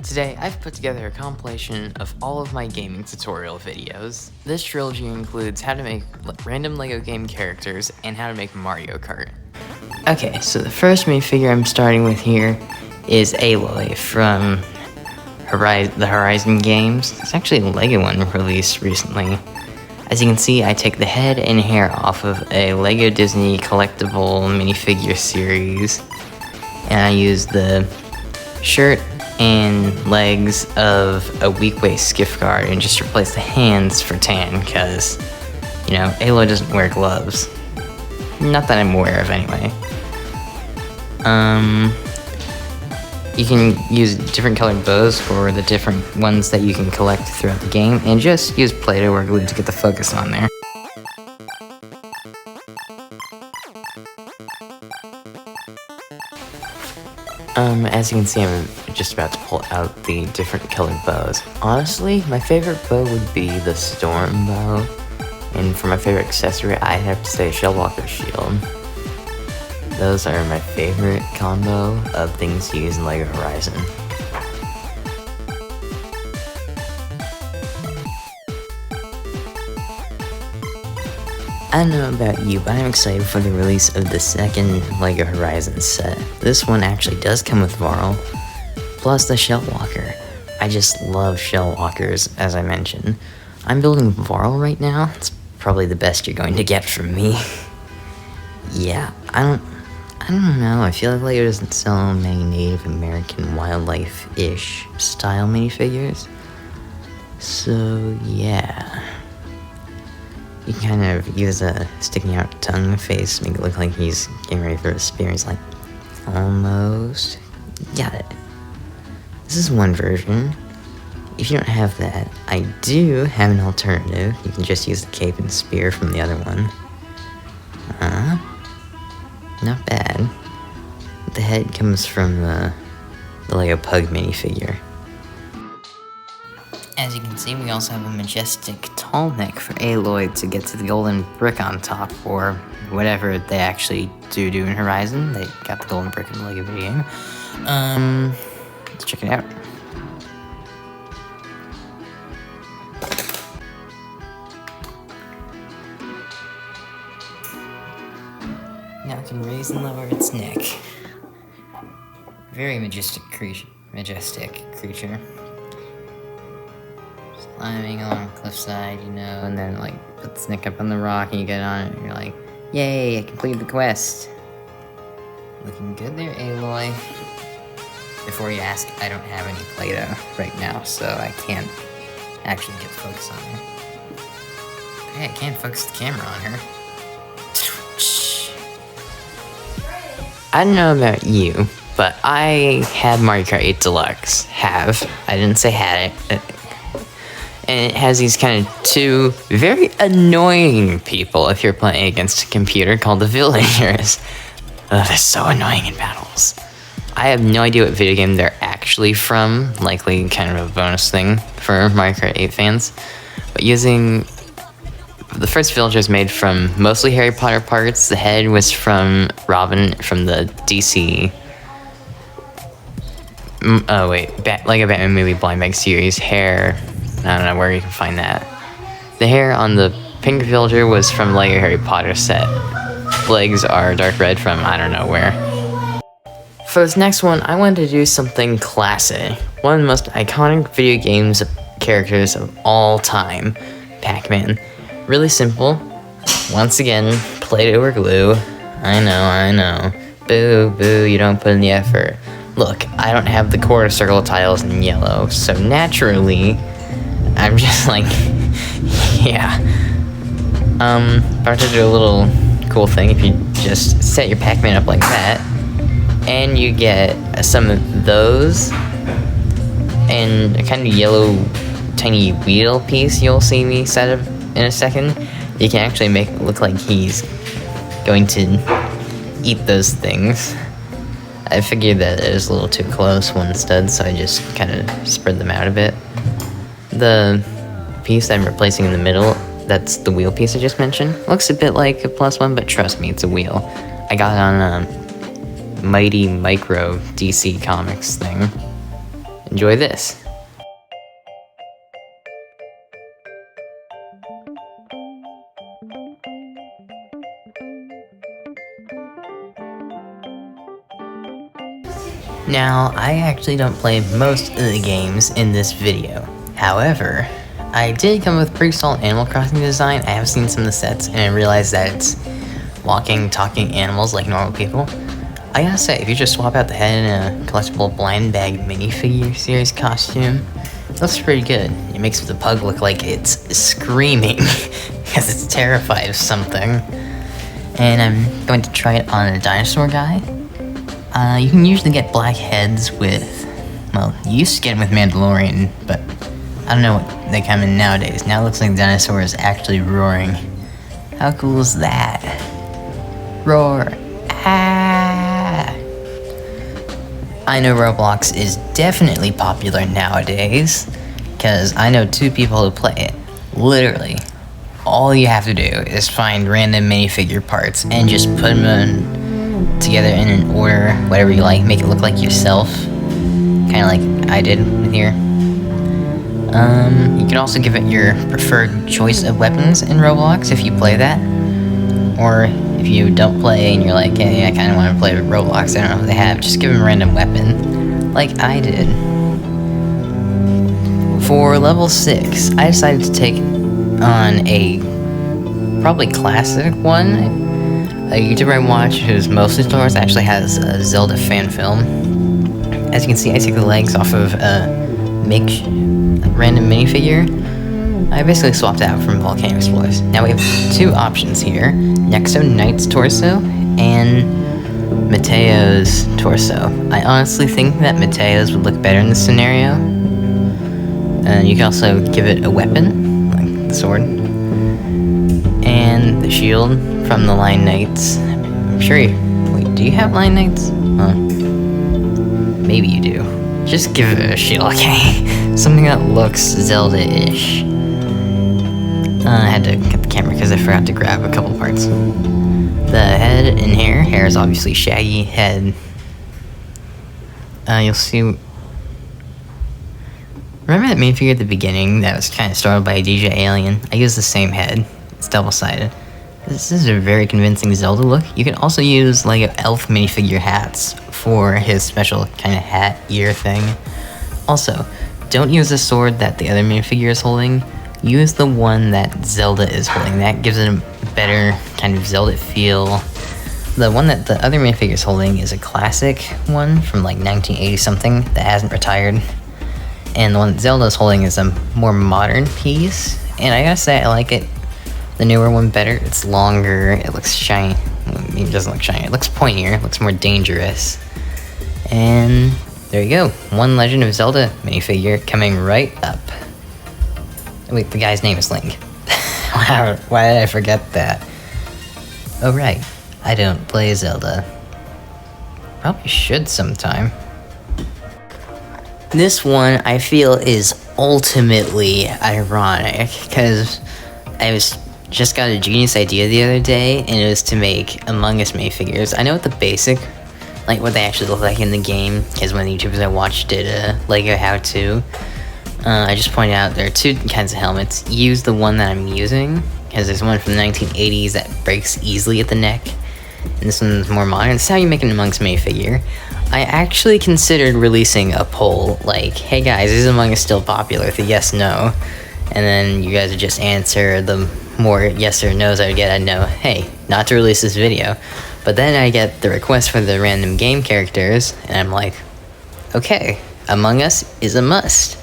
Today, I've put together a compilation of all of my gaming tutorial videos. This trilogy includes how to make random LEGO game characters and how to make Mario Kart. Okay, so the first minifigure I'm starting with here is Aloy from the Horizon games. It's actually a LEGO one released recently. As you can see, I take the head and hair off of a LEGO Disney collectible minifigure series, and I use the shirt and legs of a weak waist skiff guard and just replace the hands for tan, because, you know, Aloy doesn't wear gloves. Not that I'm aware of, anyway. You can use different colored bows for the different ones that you can collect throughout the game, and just use Play-Doh or glue to get the focus on there. As you can see, I'm just about to pull out the different colored bows. Honestly, my favorite bow would be the Storm bow, and for my favorite accessory, I'd have to say Shellwalker shield. Those are my favorite combo of things to use in LEGO Horizon. I don't know about you, but I'm excited for the release of the second LEGO Horizon set. This one actually does come with Varl, plus the Shellwalker. I just love Shellwalkers, as I mentioned. I'm building Varl right now. It's probably the best you're going to get from me. Yeah, I don't know, I feel like LEGO doesn't sell many Native American wildlife-ish style minifigures. So, yeah. You can kind of use a sticking out tongue face, make it look like he's getting ready for a spear. He's like, almost. Got it. This is one version. If you don't have that, I do have an alternative. You can just use the cape and spear from the other one. Not bad. The head comes from the LEGO Pug minifigure. As you can see, we also have a majestic tall neck for Aloy to get to the golden brick on top, or whatever they actually do in Horizon. They got the golden brick in the LEGO video game. Let's check it out. Now it can raise and lower its neck. Very majestic creature. Climbing along a cliffside, you know, and then, like, put the neck up on the rock and you get on it and you're like, yay, I completed the quest. Looking good there, Aloy. Before you ask, I don't have any Play-Doh right now, so I can't actually get focus on her. Hey, I can't focus the camera on her. I don't know about you, but I had Mario Kart 8 Deluxe. I didn't say had it. And it has these kind of two very annoying people if you're playing against a computer, called the villagers. They're so annoying in battles. I have no idea what video game they're actually from, likely kind of a bonus thing for Mario Kart 8 fans. But using the first villager made from mostly Harry Potter parts. The head was from Robin from the DC. LEGO Batman movie Blind Bag series. Hair, I don't know where you can find that. The hair on the pink villager was from LEGO Harry Potter set. Legs are dark red from I don't know where. For this next one, I wanted to do something classic. One of the most iconic video games characters of all time, Pac-Man. Really simple. Once again, Play-Doh or glue. I know. Boo, you don't put in the effort. Look, I don't have the quarter circle tiles in yellow, so naturally, I'm just like, yeah. But I to do a little cool thing. If you just set your Pac-Man up like that, and you get some of those, and a kind of yellow tiny wheel piece you'll see me set up in a second, you can actually make it look like he's going to eat those things. I figured that it was a little too close one stud, so I just kind of spread them out a bit. The piece that I'm replacing in the middle, that's the wheel piece I just mentioned. Looks a bit like a +1, but trust me, it's a wheel. I got it on a Mighty Micro DC Comics thing. enjoy this. Now, I actually don't play most of the games in this video. However, I did come up with pretty solid Animal Crossing design. I have seen some of the sets and I realized that it's walking, talking animals like normal people. I gotta say, if you just swap out the head in a collectible blind bag minifigure series costume, it looks pretty good. It makes the pug look like it's screaming because it's terrified of something. And I'm going to try it on a dinosaur guy. You can usually get black heads with, well, you used to get them with Mandalorian, but I don't know what they come in nowadays. Now it looks like the dinosaur is actually roaring. How cool is that? Roar. Ah! I know Roblox is definitely popular nowadays, because I know 2 people who play it. Literally, all you have to do is find random minifigure parts and just put them together in an order, whatever you like, make it look like yourself, kind of like I did with here. You can also give it your preferred choice of weapons in Roblox if you play that, or if you don't play and you're like, hey, I kind of want to play Roblox, I don't know what they have, just give them a random weapon, like I did. For level 6, I decided to take on a probably classic one. A YouTuber I watch who's mostly Star Wars actually has a Zelda fan film. As you can see, I take the legs off of a random minifigure. I basically swapped out from Volcano Explorers. Now we have 2 options here. Nexo Knight's torso and Mateo's torso. I honestly think that Mateo's would look better in this scenario. You can also give it a weapon, like the sword. And the shield from the Lion Knights. I'm sure you... Wait, do you have Lion Knights? Maybe you do. Just give it a shield, okay? Something that looks Zelda-ish. I had to get the camera because I forgot to grab a couple parts. The head and hair. Hair is obviously shaggy. Head. You'll see... Remember that minifigure at the beginning that was kind of startled by a DJ alien? I used the same head. It's double-sided. This is a very convincing Zelda look. You can also use like elf minifigure hats for his special kind of hat ear thing. Also, don't use the sword that the other minifigure is holding. Use the one that Zelda is holding. That gives it a better kind of Zelda feel. The one that the other minifigure is holding is a classic one from like 1980 something that hasn't retired. And the one that Zelda is holding is a more modern piece. And I gotta say, I like it. The newer one better. It's longer. It looks shiny. It doesn't look shiny. It looks pointier. It looks more dangerous. And there you go. One Legend of Zelda minifigure coming right up. Wait, the guy's name is Link. Why did I forget that? Oh right, I don't play Zelda. Probably should sometime. This one I feel is ultimately ironic because just got a genius idea the other day, and it was to make Among Us minifigures. I know what the basic, like what they actually look like in the game, because one of the YouTubers I watched did a Lego how-to. I just pointed out there are 2 kinds of helmets. Use the one that I'm using, because there's one from the 1980s that breaks easily at the neck, and this one's more modern. This is how you make an Among Us minifigure. I actually considered releasing a poll, like, hey guys, is Among Us still popular? With a yes, no. And then you guys would just answer. The more yes or no's I would get, I'd know, hey, not to release this video. But then I get the request for the random game characters, and I'm like, okay, Among Us is a must.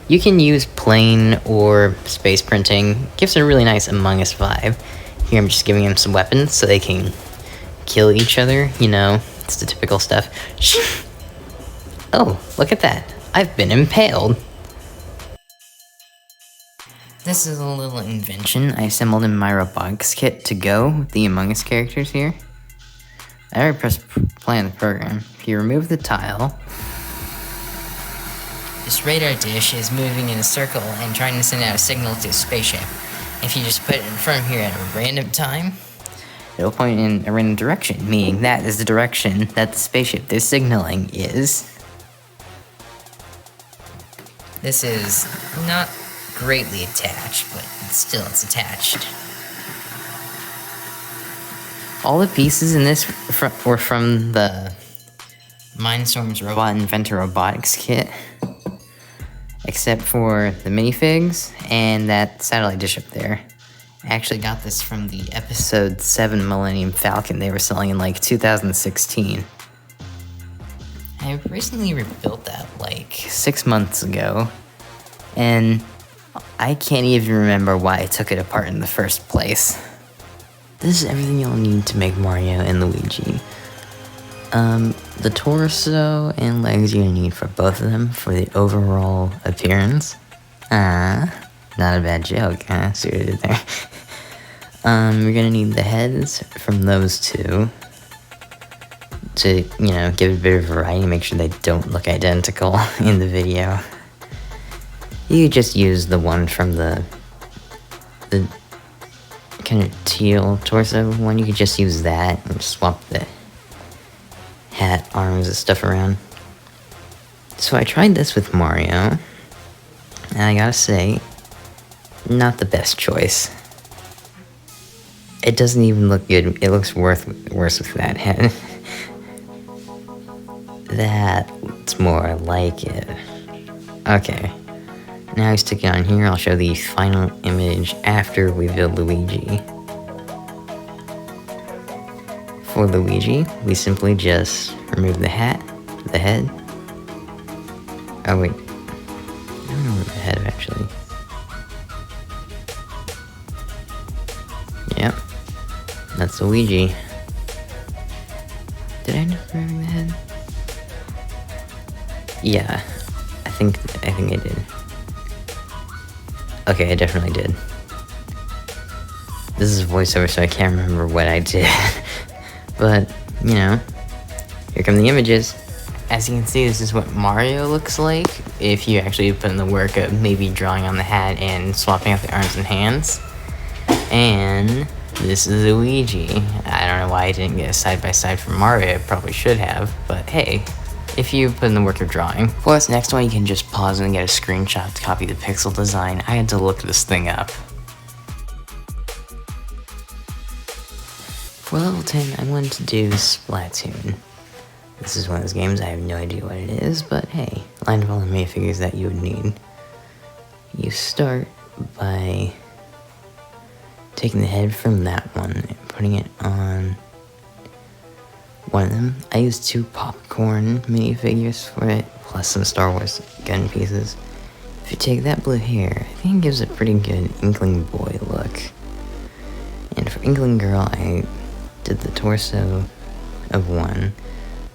You can use plain or space printing. Gives a really nice Among Us vibe. Here I'm just giving them some weapons so they can kill each other, you know, it's the typical stuff. Oh, look at that. I've been impaled. This is a little invention I assembled in my robotics kit to go with the Among Us characters here. I already pressed play on the program. If you remove the tile, this radar dish is moving in a circle and trying to send out a signal to a spaceship. If you just put it in front of here at a random time, it'll point in a random direction, meaning that is the direction that the spaceship they're signaling is. This is not greatly attached, but still it's attached. All the pieces in this were from the Mindstorm's Robot Inventor Robotics kit, except for the minifigs and that satellite dish up there. I actually got this from the Episode 7 Millennium Falcon they were selling in like 2016. I recently rebuilt that like 6 months ago, and I can't even remember why I took it apart in the first place. This is everything you'll need to make Mario and Luigi. The torso and legs you're gonna need for both of them for the overall appearance. Not a bad joke, huh? See what I did there? You're gonna need the heads from those two to, you know, give it a bit of variety, make sure they don't look identical in the video. You could just use the one from the kind of teal torso one. You could just use that and swap the hat, arms, and stuff around. So I tried this with Mario, and I gotta say, not the best choice. It doesn't even look good. It looks worse with that head. That's more like it. Okay. Now I stick it on here. I'll show the final image after we build Luigi. For Luigi, we simply just remove the hat, the head. Oh wait, I don't know the head actually. Yep, that's Luigi. Did I end up removing the head? Yeah, I think I did. Okay, I definitely did. This is a voiceover, so I can't remember what I did. But, you know, here come the images. As you can see, this is what Mario looks like if you actually put in the work of maybe drawing on the hat and swapping out the arms and hands. And this is Luigi. I don't know why I didn't get a side-by-side from Mario. I probably should have, but hey, if you put in the work of drawing. For this next one, you can just pause and get a screenshot to copy the pixel design. I had to look this thing up. For level 10, I wanted to do Splatoon. This is one of those games, I have no idea what it is, but hey, line of all the minifigures that you would need. You start by taking the head from that one and putting it on one of them. I used 2 popcorn minifigures for it, plus some Star Wars gun pieces. If you take that blue hair, I think it gives a pretty good Inkling Boy look. And for Inkling Girl, I did the torso of one.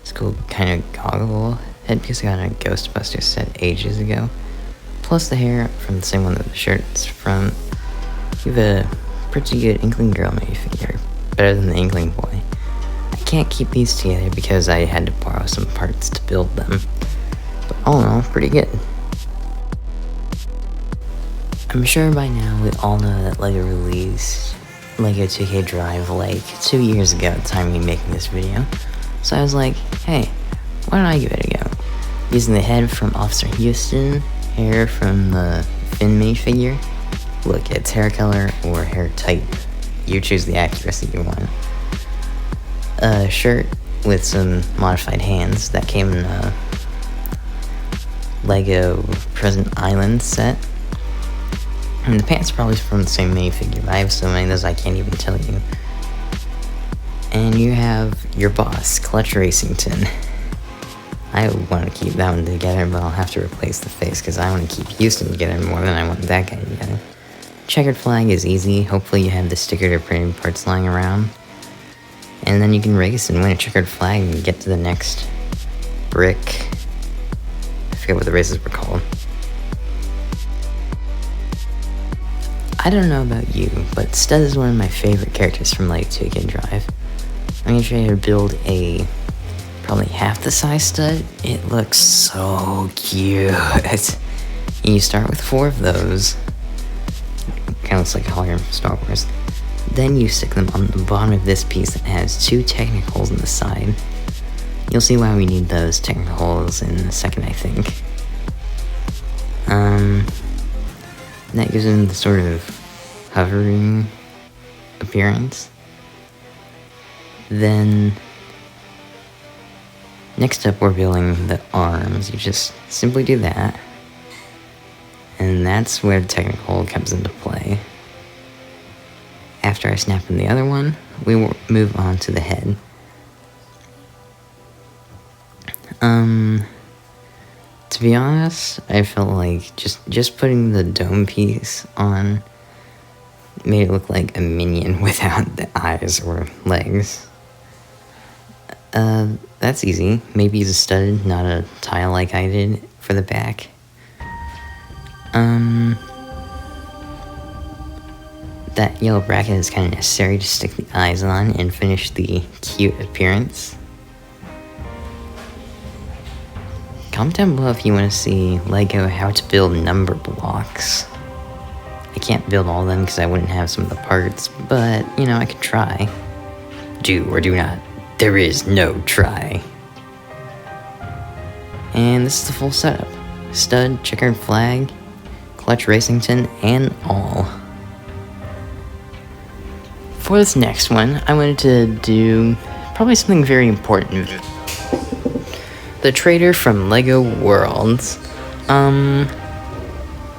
It's cool kind of goggle head piece I got in a Ghostbusters set ages ago. Plus the hair from the same one that the shirt's from. You have a pretty good Inkling Girl minifigure, better than the Inkling Boy. I can't keep these together because I had to borrow some parts to build them. But all in all, pretty good. I'm sure by now we all know that LEGO released LEGO 2K Drive like 2 years ago at the time of me making this video. So I was like, hey, why don't I give it a go? Using the head from Officer Houston, hair from the Finn minifigure. Look, it's hair color or hair type. You choose the accuracy you want. A shirt with some modified hands that came in a LEGO Present Island set. And the pants are probably from the same minifigure, but I have so many of those I can't even tell you. And you have your boss, Clutch Racington. I want to keep that one together, but I'll have to replace the face because I want to keep Houston together more than I want that guy together. Checkered flag is easy. Hopefully you have the sticker or printed parts lying around. And then you can race and win a checkered flag and get to the next brick. I forget what the races were called. I don't know about you, but Stud is one of my favorite characters from LEGO 2K Drive. I'm going to show you how to build a probably half the size Stud. It looks so cute. And you start with 4 of those. Kind of looks like a hologram from Star Wars. Then you stick them on the bottom of this piece that has 2 technical holes on the side. You'll see why we need those technical holes in a second, I think. That gives him the sort of hovering appearance. Then next up we're building the arms. You just simply do that. And that's where the technical comes into play. After I snap in the other one, we will move on to the head. To be honest, I felt like just putting the dome piece on made it look like a minion without the eyes or legs. That's easy. Maybe use a stud, not a tile like I did for the back. That yellow bracket is kind of necessary to stick the eyes on and finish the cute appearance. Comment down below if you want to see LEGO how to build number blocks. I can't build all of them because I wouldn't have some of the parts, but, you know, I could try. Do or do not. There is no try. And this is the full setup. Stud, checkered flag, clutch racington, and all. For this next one, I wanted to do probably something very important. The trader from LEGO Worlds.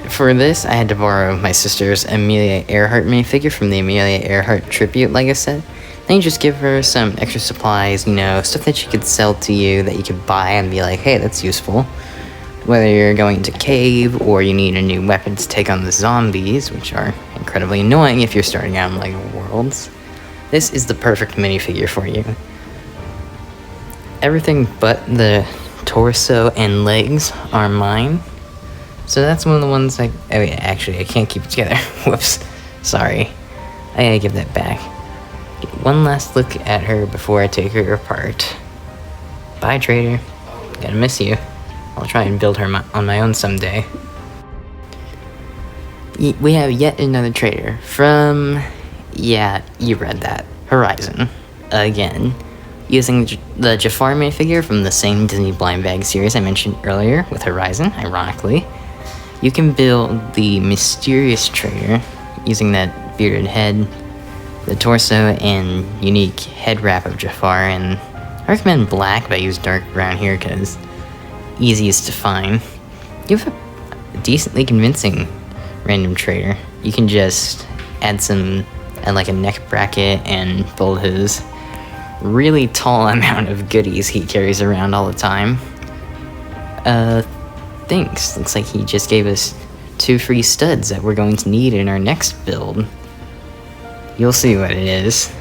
For this, I had to borrow my sister's Amelia Earhart minifigure from the Amelia Earhart Tribute LEGO set. Then you just give her some extra supplies, you know, stuff that she could sell to you that you could buy and be like, hey, that's useful. Whether you're going to cave or you need a new weapon to take on the zombies, which are incredibly annoying if you're starting out in LEGO Worlds, this is the perfect minifigure for you. Everything but the torso and legs are mine. So that's one of the ones actually, I can't keep it together. Whoops. Sorry. I gotta give that back. Get one last look at her before I take her apart. Bye, trader. Gonna miss you. I'll try and build her on my own someday. We have yet another trader from... yeah, you read that. Horizon. Again. Using the Jafar minifigure from the same Disney blind bag series I mentioned earlier with Horizon, ironically. You can build the mysterious trader using that bearded head, the torso, and unique head wrap of Jafar, and I recommend black, but I use dark brown here because easiest to find. You have a decently convincing random trader. You can just add like a neck bracket and build his really tall amount of goodies he carries around all the time. Thanks. Looks like he just gave us 2 free studs that we're going to need in our next build. You'll see what it is.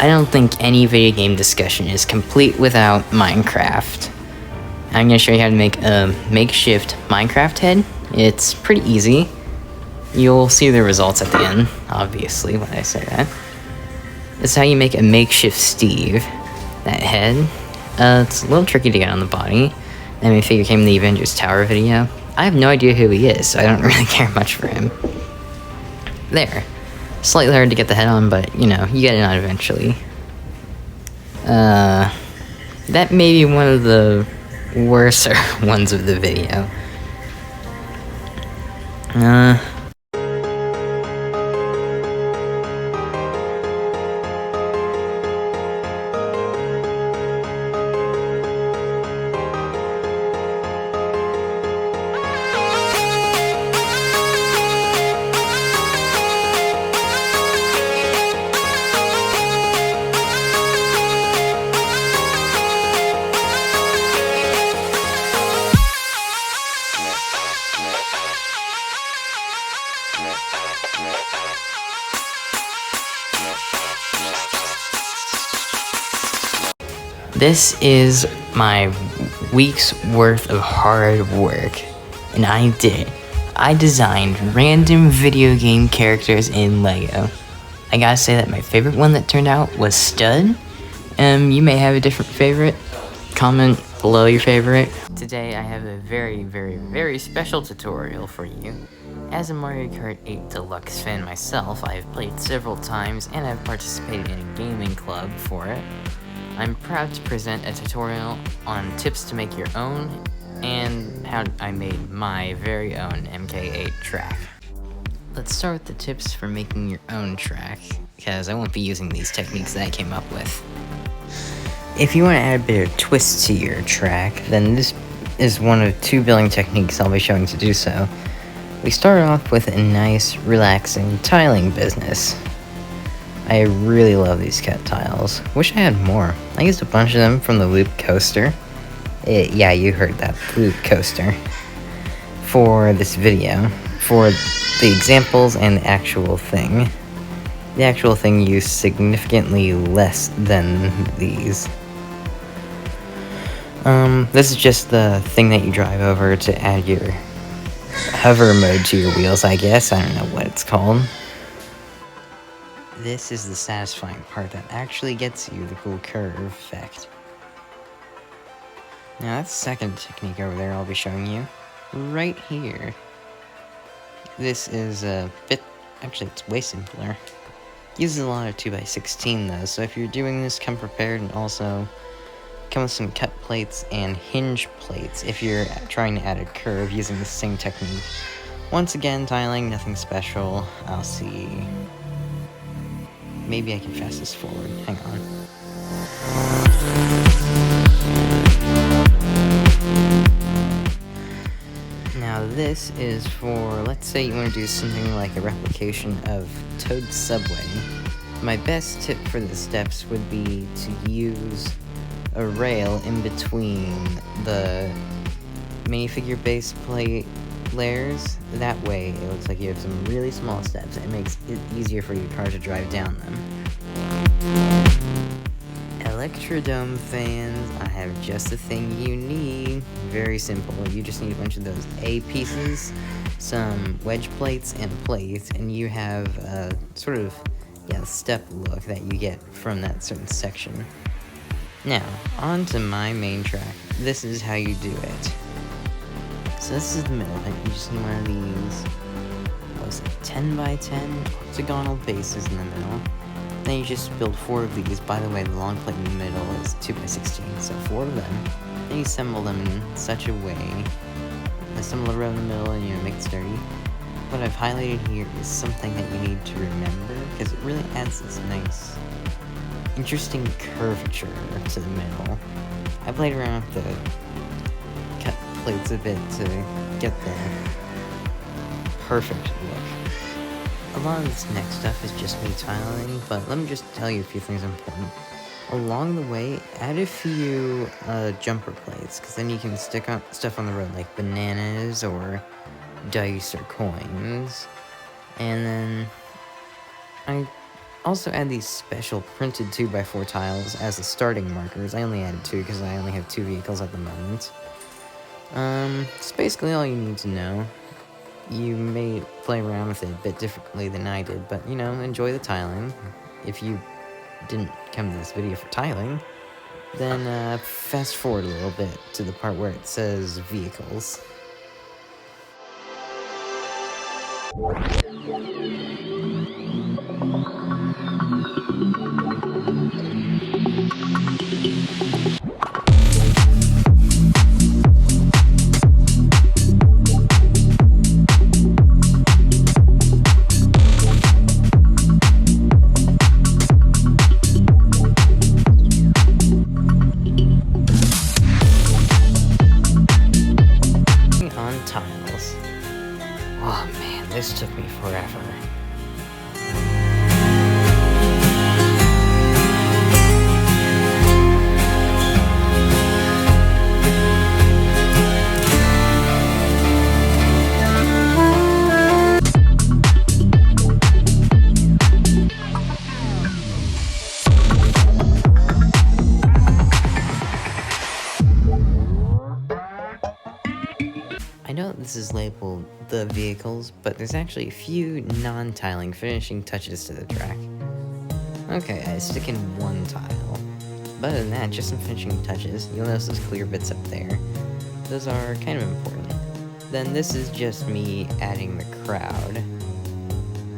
I don't think any video game discussion is complete without Minecraft. I'm going to show you how to make a makeshift Minecraft head. It's pretty easy. You'll see the results at the end, obviously, when I say that. This is how you make a makeshift Steve. That head. It's a little tricky to get on the body. That minifigure came in the Avengers Tower video. I have no idea who he is, so I don't really care much for him. There. Slightly hard to get the head on, but, you know, you get it on eventually. That may be one of the worser ones of the video. This is my week's worth of hard work, and I did. I designed random video game characters in LEGO. I gotta say that my favorite one that turned out was Stud. You may have a different favorite. Comment below your favorite. Today I have a very, very, very special tutorial for you. As a Mario Kart 8 Deluxe fan myself, I have played several times and have participated in a gaming club for it. I'm proud to present a tutorial on tips to make your own and how I made my very own MK8 track. Let's start with the tips for making your own track, because I won't be using these techniques that I came up with. If you want to add a bit of twist to your track, then this is one of 2 building techniques I'll be showing to do so. We start off with a nice, relaxing tiling business. I really love these cut tiles. Wish I had more. I used a bunch of them from the Loop Coaster. Yeah, you heard that, Loop Coaster. For this video. For the examples and the actual thing. The actual thing used significantly less than these. This is just the thing that you drive over to add your hover mode to your wheels, I guess. I don't know what it's called. This is the satisfying part that actually gets you the cool curve effect. Now that's the second technique over there I'll be showing you. Right here. This is a bit, actually it's way simpler. Uses a lot of 2x16 though, so if you're doing this, come prepared, and also come with some cut plates and hinge plates if you're trying to add a curve using the same technique. Once again, tiling, nothing special. I'll see. Maybe I can fast this forward. Hang on. Now this is for, let's say you want to do something like a replication of Toad's Subway. My best tip for the steps would be to use a rail in between the minifigure base plate layers. That way it looks like you have some really small steps. It makes it easier for your car to drive down them. Electrodome fans, I have just the thing you need. Very simple. You just need a bunch of those A pieces, some wedge plates, and plates, and you have a sort of step look that you get from that certain section. Now, on to my main track. This is how you do it. So this is the middle. You just need one of these, what was it, 10 by 10 octagonal bases in the middle. Then you just build 4 of these. By the way, the long plate in the middle is 2 by 16, so 4 of them. Then you assemble them in such a way, assemble it around the middle and make it sturdy. What I've highlighted here is something that you need to remember, because it really adds this nice, interesting curvature to the middle. I played around with the cut plates a bit to get the perfect look. A lot of this next stuff is just me tiling, but let me just tell you a few things important. Along the way, add a few jumper plates, because then you can stick on stuff on the road like bananas or dice or coins. And then I also add these special printed 2x4 tiles as the starting markers. I only added 2 because I only have 2 vehicles at the moment. It's basically all you need to know. You may play around with it a bit differently than I did, but enjoy the tiling. If you didn't come to this video for tiling, then fast forward a little bit to the part where it says vehicles. Tiles. Oh man, this took me forever. I know this is labeled the vehicles, but there's actually a few non-tiling finishing touches to the track. Okay, I stick in one tile. But other than that, just some finishing touches. You'll notice those clear bits up there. Those are kind of important. Then this is just me adding the crowd.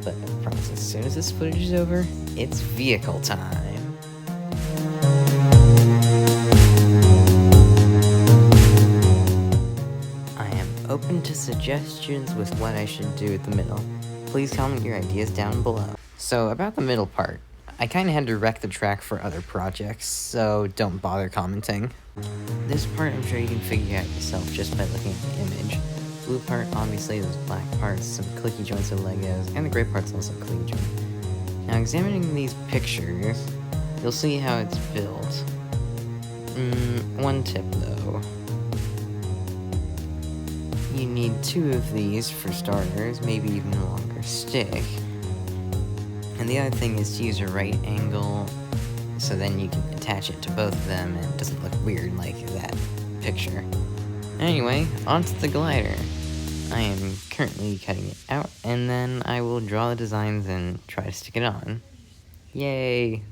But I promise, as soon as this footage is over, it's vehicle time. I am open to suggestions with what I should do at the middle. Please comment your ideas down below. So about the middle part, I kinda had to wreck the track for other projects, so don't bother commenting. This part I'm sure you can figure out yourself just by looking at the image. Blue part, obviously, those black parts, some clicky joints of Legos, and the gray part's also a clicky joint. Now, examining these pictures, you'll see how it's built. One tip, though. You need 2 of these for starters, maybe even a longer stick. And the other thing is to use a right angle, so then you can attach it to both of them and it doesn't look weird like that picture. Anyway, onto the glider. I am currently cutting it out, and then I will draw the designs and try to stick it on. Yay!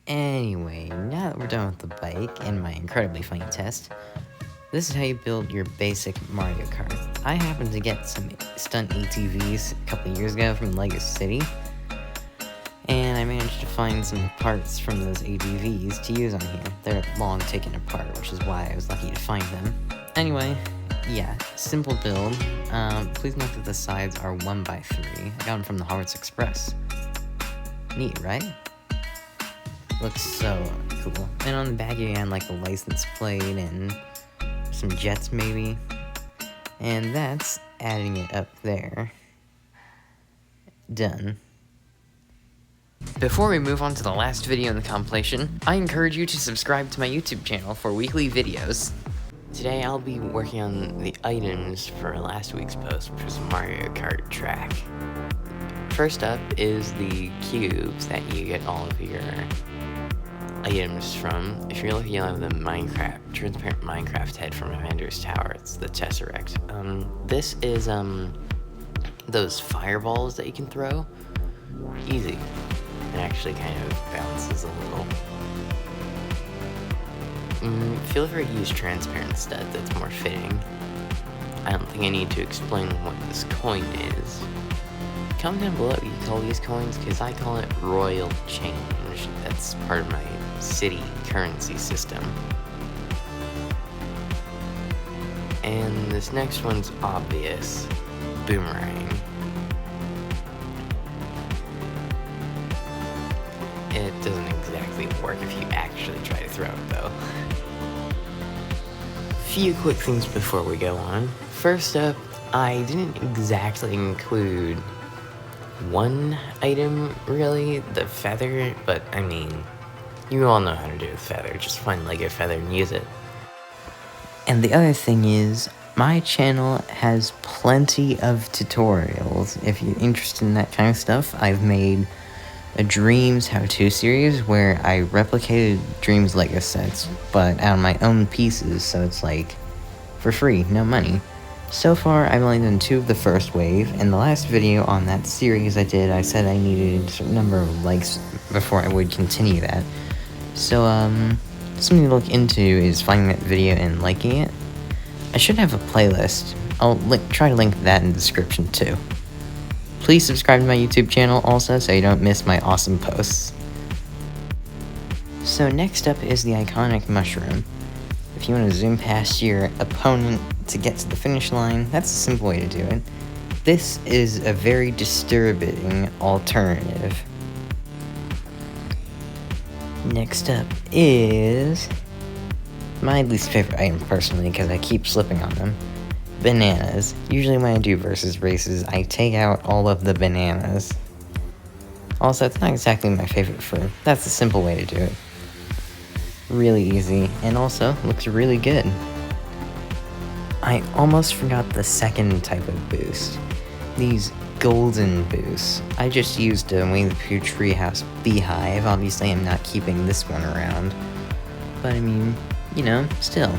Anyway, now that we're done with the bike and my incredibly funny test, this is how you build your basic Mario Kart. I happened to get some stunt ATVs a couple of years ago from Lego City, and I managed to find some parts from those ATVs to use on here. They're long taken apart, which is why I was lucky to find them. Anyway, yeah, simple build. Please note that the sides are 1x3. I got them from the Hogwarts Express. Neat, right? Looks so cool. And on the back you had like the license plate and some jets maybe. And that's adding it up there. Done. Before we move on to the last video in the compilation, I encourage you to subscribe to my YouTube channel for weekly videos. Today I'll be working on the items for last week's post, which was Mario Kart track. First up is the cubes that you get all of your items from. If you're looking at the transparent Minecraft head from Amander's Tower, it's the Tesseract. This is those fireballs that you can throw. Easy. It actually kind of bounces a little. Feel free to use transparent stud, that's more fitting. I don't think I need to explain what this coin is. Comment down below what you call these coins, because I call it royal change. That's part of my city currency system. And this next one's obvious. Boomerang. It doesn't exactly work if you actually try to throw it though. Few quick things before we go on. First up, I didn't exactly include one item really, the feather, but I mean, you all know how to do a feather, just find Lego feather and use it. And the other thing is, my channel has plenty of tutorials. If you're interested in that kind of stuff, I've made a Dreams how-to series where I replicated Dreams Lego sets, but out of my own pieces, so it's like, for free, no money. So far, I've only done 2 of the first wave, and the last video on that series I said I needed a certain number of likes before I would continue that. So, something to look into is finding that video and liking it. I should have a playlist. I'll try to link that in the description too. Please subscribe to my YouTube channel also so you don't miss my awesome posts. So next up is the iconic mushroom. If you want to zoom past your opponent to get to the finish line, that's a simple way to do it. This is a very disturbing alternative. Next up is my least favorite item personally because I keep slipping on them. Bananas. Usually when I do versus races, I take out all of the bananas. Also, it's not exactly my favorite fruit. That's a simple way to do it. Really easy, and also looks really good. I almost forgot the second type of boost. These golden boosts. I just used a Winnie the Pooh Treehouse Beehive. Obviously, I'm not keeping this one around. But I mean, you know, still.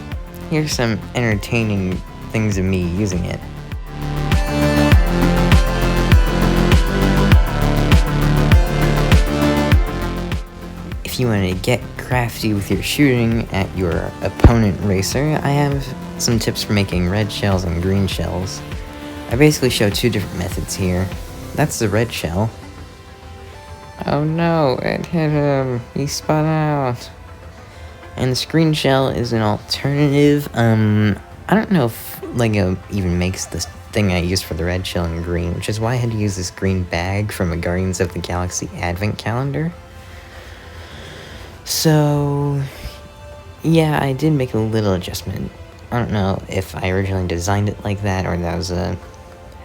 Here's some entertaining things of me using it. If you want to get crafty with your shooting at your opponent racer, I have some tips for making red shells and green shells. I basically show 2 different methods here. That's the red shell. Oh no, it hit him. He spun out. And the screen shell is an alternative. I don't know if LEGO even makes this thing I use for the red shell in green, which is why I had to use this green bag from a Guardians of the Galaxy advent calendar. So, yeah, I did make a little adjustment. I don't know if I originally designed it like that or that was a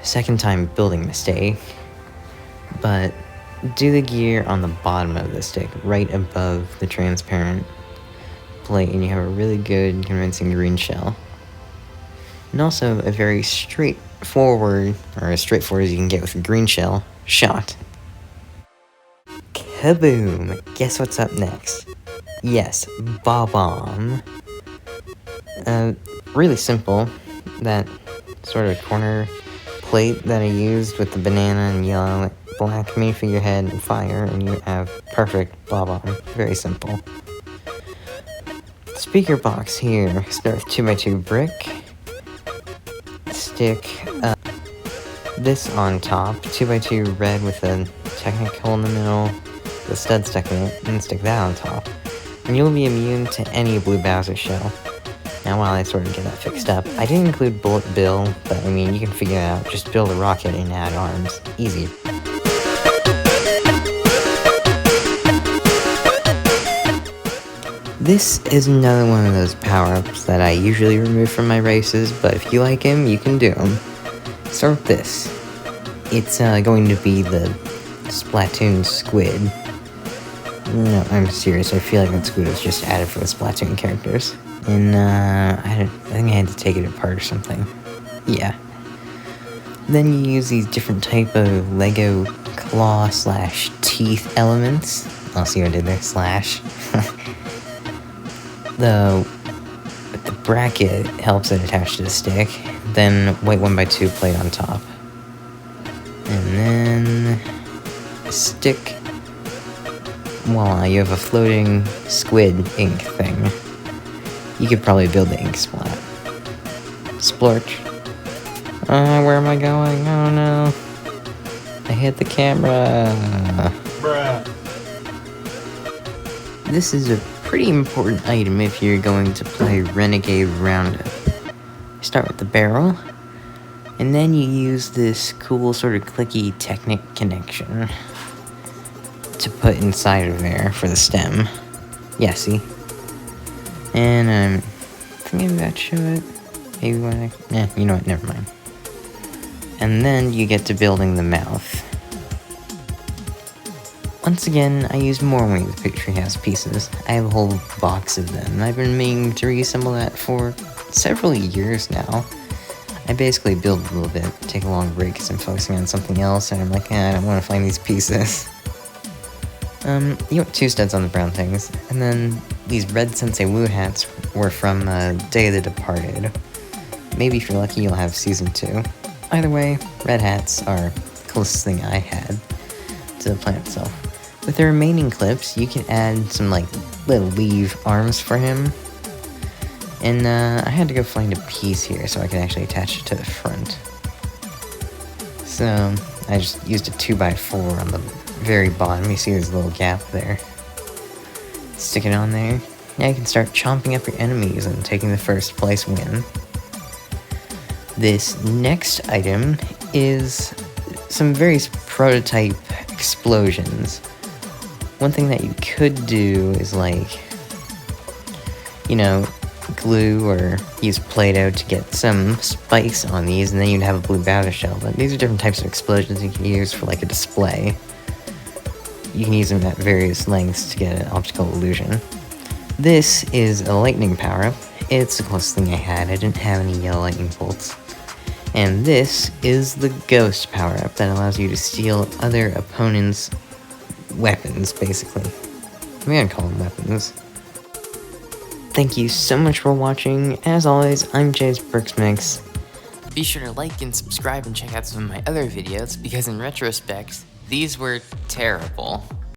second time building mistake, but do the gear on the bottom of the stick, right above the transparent plate, and you have a really good, convincing green shell. And also a very straightforward, or as straightforward as you can get with a green shell, shot. Kaboom! Guess what's up next? Yes, Bob-omb. Really simple. That sort of corner plate that I used with the banana and yellow, black minifigure head and fire, and you have perfect Bob-omb. Very simple. Speaker box here. Start with 2x2 brick. Stick this on top. 2x2 red with a Technic hole in the middle. The stud stuck in it, and stick that on top. And you'll be immune to any blue Bowser shell. Now while I sort of get that fixed up, I didn't include Bullet Bill, but I mean, you can figure it out. Just build a rocket and add arms. Easy. This is another one of those power-ups that I usually remove from my races, but if you like him, you can do them. Start with this. It's going to be the Splatoon squid. No, I'm serious, I feel like that squid was just added for the Splatoon characters. And, I think I had to take it apart or something. Yeah. Then you use these different type of LEGO claw/teeth elements. I'll see what I did there, slash. The bracket helps it attach to the stick. Then white 1x2 plate on top. And then a stick. Voila, you have a floating squid ink thing. You could probably build the ink splat. Splorch. Where am I going? Oh no. I hit the camera. Bruh. This is a pretty important item if you're going to play Renegade Roundup. Start with the barrel, and then you use this cool sort of clicky Technic connection to put inside of there for the stem. Yeah, see? And I think maybe that show it. Maybe when you know what, never mind. And then you get to building the mouth. Once again, I used more Winnie the Pooh Treehouse pieces. I have a whole box of them. I've been meaning to reassemble that for several years now. I basically build a little bit, take a long break because I'm focusing on something else, and I'm like, I don't want to find these pieces. You want 2 studs on the brown things, and then these red Sensei Wu hats were from Day of the Departed. Maybe if you're lucky, you'll have Season 2. Either way, red hats are the closest thing I had to the plant itself. With the remaining clips, you can add some, like, little leaf arms for him. And, I had to go find a piece here so I could actually attach it to the front. So, I just used a 2x4 on the very bottom. You see there's a little gap there. Stick it on there. Now you can start chomping up your enemies and taking the first place win. This next item is some various prototype explosions. One thing that you could do is, like, you know, glue or use Play-Doh to get some spikes on these, and then you'd have a blue powder shell. But these are different types of explosions you can use for, like, a display. You can use them at various lengths to get an optical illusion. This is a lightning power-up. It's the closest thing I had. I didn't have any yellow lightning bolts. And this is the ghost power-up that allows you to steal other opponents' weapons, basically. I'm gonna call them weapons. Thank you so much for watching. As always, I'm Jay's Mix. Be sure to like and subscribe and check out some of my other videos, because in retrospect, these were terrible.